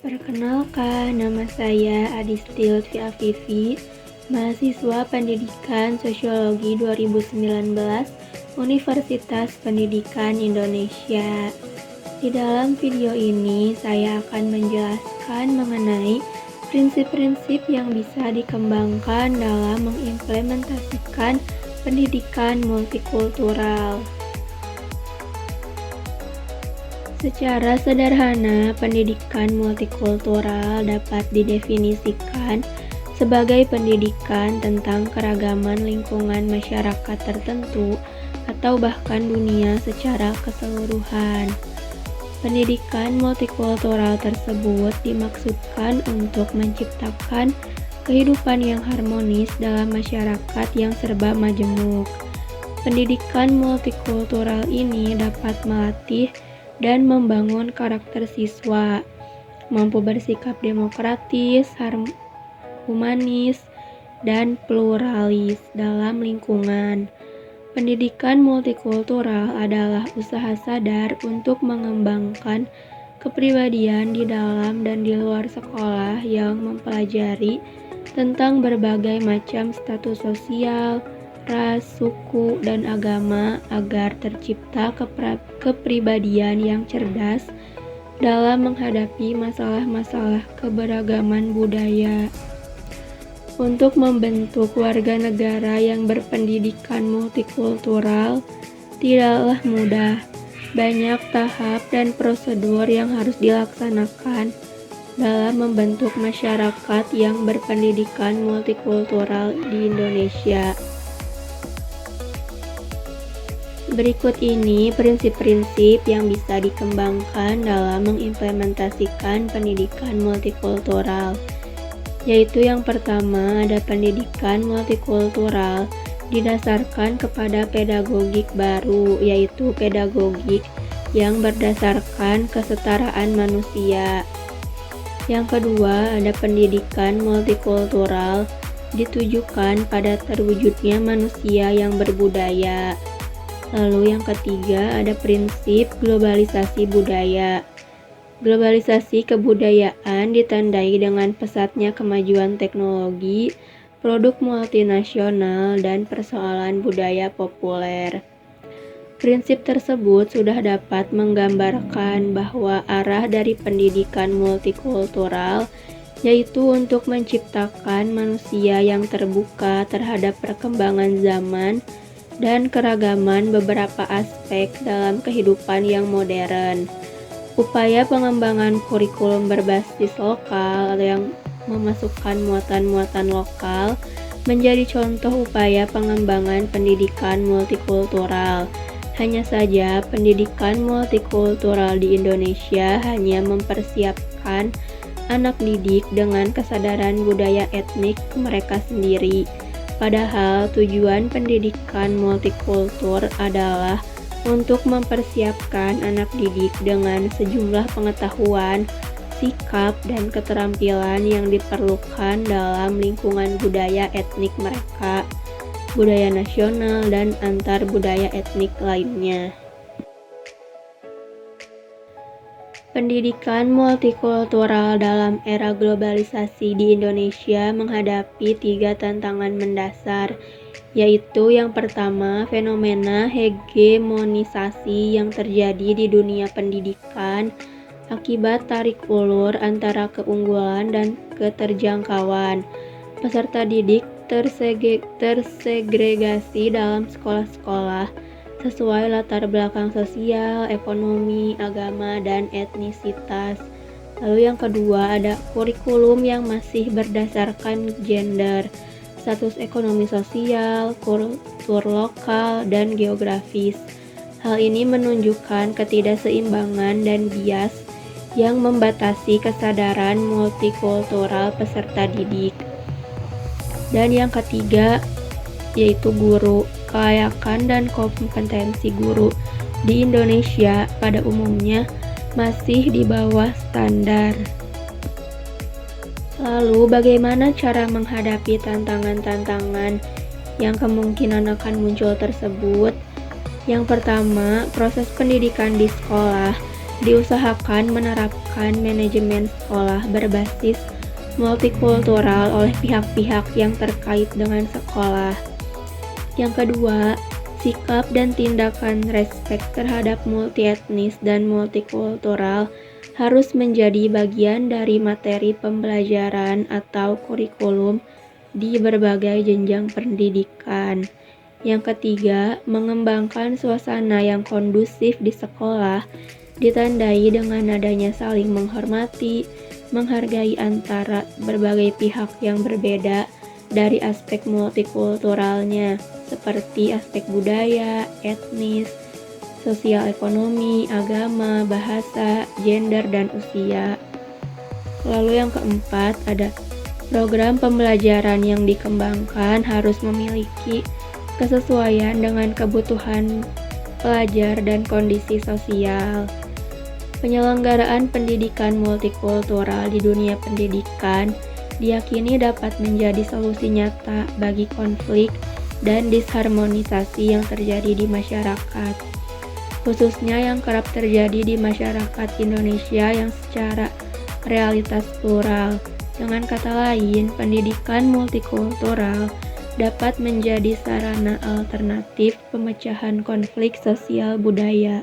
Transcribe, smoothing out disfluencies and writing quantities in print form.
Perkenalkan, nama saya Adisti Lutfi Afifi, mahasiswa Pendidikan Sosiologi 2019, Universitas Pendidikan Indonesia. Di dalam video ini, saya akan menjelaskan mengenai prinsip-prinsip yang bisa dikembangkan dalam mengimplementasikan pendidikan multikultural. Secara sederhana, pendidikan multikultural dapat didefinisikan sebagai pendidikan tentang keragaman lingkungan masyarakat tertentu atau bahkan dunia secara keseluruhan. Pendidikan multikultural tersebut dimaksudkan untuk menciptakan kehidupan yang harmonis dalam masyarakat yang serba majemuk. Pendidikan multikultural ini dapat melatih dan membangun karakter siswa, mampu bersikap demokratis, humanis, dan pluralis dalam lingkungan. Pendidikan multikultural adalah usaha sadar untuk mengembangkan kepribadian di dalam dan di luar sekolah yang mempelajari tentang berbagai macam status sosial, ras, suku, dan agama agar tercipta kepribadian yang cerdas dalam menghadapi masalah-masalah keberagaman budaya. Untuk membentuk warga negara yang berpendidikan multikultural tidaklah mudah. Banyak tahap dan prosedur yang harus dilaksanakan dalam membentuk masyarakat yang berpendidikan multikultural di Indonesia. Berikut ini prinsip-prinsip yang bisa dikembangkan dalam mengimplementasikan pendidikan multikultural, yaitu yang pertama ada pendidikan multikultural didasarkan kepada pedagogik baru, yaitu pedagogik yang berdasarkan kesetaraan manusia. Yang kedua ada pendidikan multikultural ditujukan pada terwujudnya manusia yang berbudaya. Lalu yang ketiga ada prinsip globalisasi budaya. Globalisasi kebudayaan ditandai dengan pesatnya kemajuan teknologi, produk multinasional, dan persoalan budaya populer. Prinsip tersebut sudah dapat menggambarkan bahwa arah dari pendidikan multikultural yaitu untuk menciptakan manusia yang terbuka terhadap perkembangan zaman dan keragaman beberapa aspek dalam kehidupan yang modern. Upaya pengembangan kurikulum berbasis lokal yang memasukkan muatan-muatan lokal menjadi contoh upaya pengembangan pendidikan multikultural. Hanya saja, pendidikan multikultural di Indonesia hanya mempersiapkan anak didik dengan kesadaran budaya etnik mereka sendiri. Padahal tujuan pendidikan multikultur adalah untuk mempersiapkan anak didik dengan sejumlah pengetahuan, sikap, dan keterampilan yang diperlukan dalam lingkungan budaya etnik mereka, budaya nasional, dan antar budaya etnik lainnya. Pendidikan multikultural dalam era globalisasi di Indonesia menghadapi 3 tantangan mendasar, yaitu yang pertama, fenomena hegemonisasi yang terjadi di dunia pendidikan akibat tarik ulur antara keunggulan dan keterjangkauan. Peserta didik tersegregasi dalam sekolah-sekolah sesuai latar belakang sosial, ekonomi, agama, dan etnisitas. Lalu yang kedua ada kurikulum yang masih berdasarkan gender, status ekonomi sosial, kultur lokal, dan geografis. Hal ini menunjukkan ketidakseimbangan dan bias yang membatasi kesadaran multikultural peserta didik. Dan yang ketiga yaitu guru. Kelayakan dan kompetensi guru di Indonesia pada umumnya masih di bawah standar. Lalu bagaimana cara menghadapi tantangan-tantangan yang kemungkinan akan muncul tersebut? Yang pertama, proses pendidikan di sekolah Diusahakan menerapkan manajemen sekolah berbasis multikultural oleh pihak-pihak yang terkait dengan sekolah. Yang kedua, sikap dan tindakan respek terhadap multietnis dan multikultural harus menjadi bagian dari materi pembelajaran atau kurikulum di berbagai jenjang pendidikan. Yang ketiga, mengembangkan suasana yang kondusif di sekolah ditandai dengan adanya saling menghormati, menghargai antara berbagai pihak yang berbeda dari aspek multikulturalnya, seperti aspek budaya, etnis, sosial ekonomi, agama, bahasa, gender, dan usia. Lalu yang keempat, ada program pembelajaran yang dikembangkan harus memiliki kesesuaian dengan kebutuhan pelajar dan kondisi sosial. Penyelenggaraan pendidikan multikultural di dunia pendidikan diyakini dapat menjadi solusi nyata bagi konflik dan disharmonisasi yang terjadi di masyarakat, khususnya yang kerap terjadi di masyarakat Indonesia yang secara realitas plural. Dengan kata lain, pendidikan multikultural dapat menjadi sarana alternatif pemecahan konflik sosial budaya.